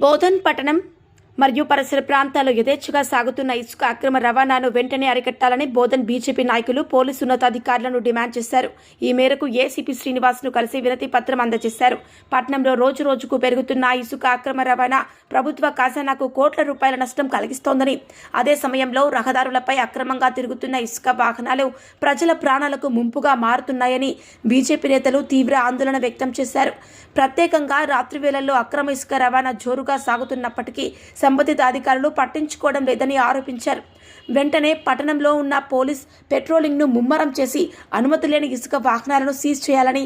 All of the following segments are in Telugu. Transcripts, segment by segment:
బోధన్ పట్టణం మరియు పరిసర ప్రాంతాల్లో యథేచ్ఛగా సాగుతున్న ఇసుక అక్రమ రవాణాను వెంటనే అరికట్టాలని బోధన్ బీజేపీ నాయకులు పోలీసు ఉన్నతాధికారులను డిమాండ్ చేశారు. ఈ మేరకు ఏసీపీ శ్రీనివాస్ను కలిసి వినతి పత్రం అందజేశారు. పట్టణంలో రోజురోజుకు పెరుగుతున్న ఇసుక అక్రమ రవాణా ప్రభుత్వ ఖజానాకు కోట్ల రూపాయల నష్టం కలిగిస్తోందని, అదే సమయంలో రహదారులపై అక్రమంగా తిరుగుతున్న ఇసుక వాహనాలు ప్రజల ప్రాణాలకు ముంపుగా మారుతున్నాయని బీజేపీ నేతలు తీవ్ర ఆందోళన వ్యక్తం చేశారు. ప్రత్యేకంగా రాత్రి వేళల్లో అక్రమ ఇసుక రవాణా జోరుగా సాగుతున్నప్పటికీ సంబంధిత అధికారులు పట్టించుకోవడం లేదని ఆరోపించారు. వెంటనే పట్టణంలో ఉన్న పోలీస్ పెట్రోలింగ్ను ముమ్మరం చేసి అనుమతి లేని ఇసుక వాహనాలను సీజ్ చేయాలని,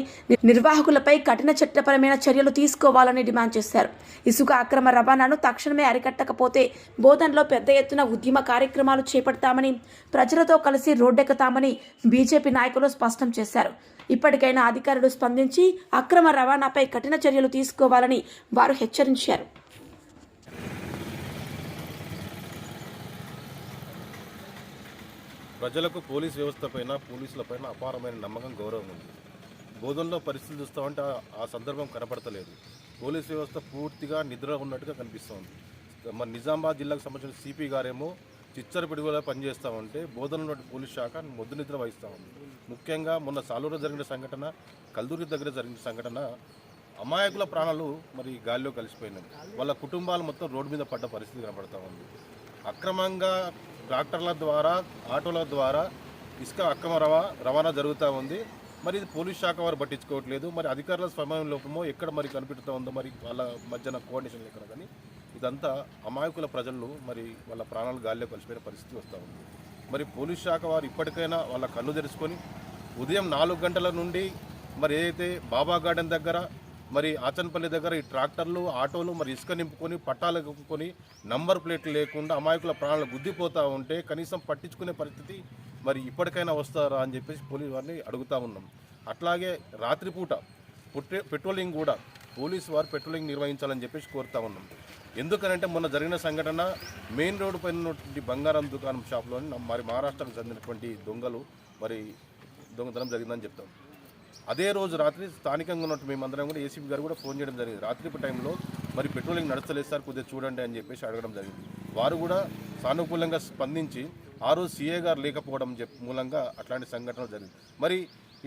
నిర్వాహకులపై కఠిన చట్టపరమైన చర్యలు తీసుకోవాలని డిమాండ్ చేశారు. ఇసుక అక్రమ రవాణాను తక్షణమే అరికట్టకపోతే బోధన్లో పెద్ద ఎత్తున ఉద్యమ కార్యక్రమాలు చేపడతామని, ప్రజలతో కలిసి రోడ్డెక్కుతామని బీజేపీ నాయకులు స్పష్టం చేశారు. ఇప్పటికైనా అధికారులు స్పందించి అక్రమ రవాణాపై కఠిన చర్యలు తీసుకోవాలని వారు హెచ్చరించారు. ప్రజలకు పోలీస్ వ్యవస్థపైన పోలీసులపైన అపారమైన నమ్మకం, గౌరవం ఉంది. బోధనలో పరిస్థితి చూస్తామంటే ఆ సందర్భం కనపడతలేదు. పోలీస్ వ్యవస్థ పూర్తిగా నిద్ర ఉన్నట్టుగా కనిపిస్తోంది. మన నిజామాబాద్ జిల్లాకు సంబంధించిన సిపి గారేమో చిచ్చర పిడుగులా పనిచేస్తామంటే బోధనలో పోలీస్ శాఖ మొద్దు నిద్ర వహిస్తూ ఉంది. ముఖ్యంగా మొన్న సాలూరులో జరిగిన సంఘటన, కల్దూరి దగ్గర జరిగిన సంఘటన, అమాయకుల ప్రాణాలు మరి గాలిలో కలిసిపోయినాయి. వాళ్ళ కుటుంబాలు మొత్తం రోడ్డు మీద పడ్డ పరిస్థితి కనపడతా ఉంది. అక్రమంగా ట్రాక్టర్ల ద్వారా, ఆటోల ద్వారా ఇసుక అక్రమ రవాణా జరుగుతూ ఉంది. మరి ఇది పోలీస్ శాఖ వారు పట్టించుకోవట్లేదు. మరి అధికారుల సమయం లోపమో ఎక్కడ మరి కనిపెడుతూ ఉందో, మరి వాళ్ళ మధ్యన కోఆర్డినేషన్ ఎక్కడ, కానీ ఇదంతా అమాయకుల ప్రజలు మరి వాళ్ళ ప్రాణాలు గాలిలో కలిసిపోయిన పరిస్థితి వస్తూ ఉంది. మరి పోలీస్ శాఖ వారు ఇప్పటికైనా వాళ్ళ కన్ను తెరుచుకొని ఉదయం 4 గంటల నుండి మరి ఏదైతే బాబా గార్డెన్ దగ్గర, మరి ఆచన్పల్లి దగ్గర ఈ ట్రాక్టర్లు, ఆటోలు మరి ఇసుక నింపుకొని పట్టాలు నింపుకొని నంబర్ ప్లేట్లు లేకుండా అమాయకుల ప్రాణాలు గుద్దిపోతూ ఉంటే కనీసం పట్టించుకునే పరిస్థితి మరి ఇప్పటికైనా వస్తారా అని చెప్పేసి పోలీసు వారిని అడుగుతూ ఉన్నాం. అట్లాగే రాత్రిపూట పెట్రోలింగ్ కూడా పోలీసు వారు పెట్రోలింగ్ నిర్వహించాలని చెప్పేసి కోరుతూ ఉన్నాం. ఎందుకనంటే మొన్న జరిగిన సంఘటన మెయిన్ రోడ్డు పైన ఉన్నటువంటి బంగారం దుకాణం షాప్లోని మరి మహారాష్ట్రకు చెందినటువంటి దొంగలు మరి దొంగతనం జరిగిందని చెప్తాం. అదే రోజు రాత్రి స్థానికంగా ఉన్నట్టు మేమందరం కూడా ఏసీపీ గారు కూడా ఫోన్ చేయడం జరిగింది. రాత్రి టైంలో మరి పెట్రోలింగ్ నడుస్తలేదు సార్, కొద్దిగా చూడండి అని చెప్పేసి అడగడం జరిగింది. వారు కూడా సానుకూలంగా స్పందించి ఆ రోజు సీఏ గారు లేకపోవడం మూలంగా అట్లాంటి సంఘటనలు జరిగింది. మరి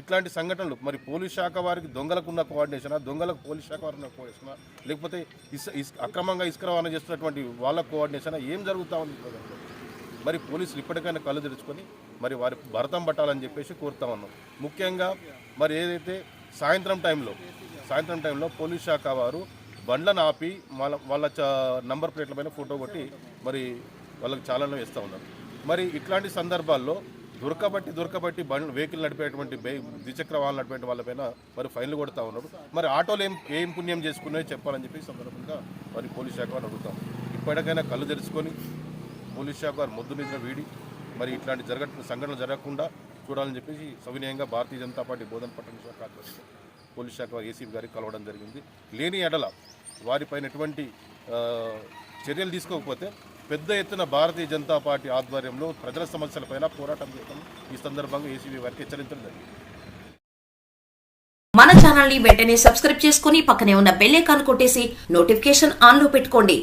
ఇట్లాంటి సంఘటనలు మరి పోలీస్ శాఖ వారికి దొంగలకు ఉన్న కోఆర్డినేషనా, దొంగలకు పోలీస్ శాఖ వారికి ఉన్న కోఆర్డినేషనా, లేకపోతే అక్రమంగా ఇసుక రవాణా చేస్తున్నటువంటి వాళ్ళ కోఆర్డినేషనా, ఏం జరుగుతూ ఉంది? మరి పోలీసులు ఇప్పటికైనా కళ్ళు తెరుచుకొని మరి వారి భరతం పట్టాలని చెప్పేసి కోరుతా ఉన్నాం. ముఖ్యంగా మరి ఏదైతే సాయంత్రం టైంలో పోలీస్ శాఖ వారు బండ్లను ఆపి వాళ్ళ నంబర్ ప్లేట్ల పైన ఫోటో కొట్టి మరి వాళ్ళకి చాలానే వేస్తూ ఉన్నారు. మరి ఇట్లాంటి సందర్భాల్లో దొరకబట్టి బండ్లు వెహికల్ నడిపేటువంటి ద్విచక్ర వాహనాలు నడిపే వాళ్ళపైన మరి ఫైన్లు కొడుతూ ఉన్నారు. మరి ఆటోలు ఏం పుణ్యం చేసుకున్నాయో చెప్పాలని చెప్పి సందర్భంగా మరి పోలీస్ శాఖ వారు అడుగుతాం. ఇప్పటికైనా కళ్ళు తెరుచుకొని పోలీస్ శాఖ వారు మొద్దు నిద్ర వీడి మరి ఇట్లాంటి సంఘటనలు జరగకుండా చూడాలని చెప్పేసి సవినయంగా భారతీయ జనతా పార్టీ బోధన్ పట్టణ శాఖ ఆధ్వర్యంలో పోలీస్ శాఖ వారు ఏసీపీ గారికి కలవడం జరిగింది. లేని ఎడల వారిపైన ఎటువంటి చర్యలు తీసుకోకపోతే పెద్ద ఎత్తున భారతీయ జనతా పార్టీ ఆధ్వర్యంలో ప్రజల సమస్యలపైన పోరాటం చేయడం ఈ సందర్భంగా ఏసీబీ వారికి హెచ్చరించడం జరిగింది. మన ఛానల్ ని వెంటనే సబ్స్క్రైబ్ చేసుకుని పక్కనే ఉన్న బెల్ ఐకాన్ కొట్టేసి నోటిఫికేషన్ ఆన్ లో పెట్టుకోండి.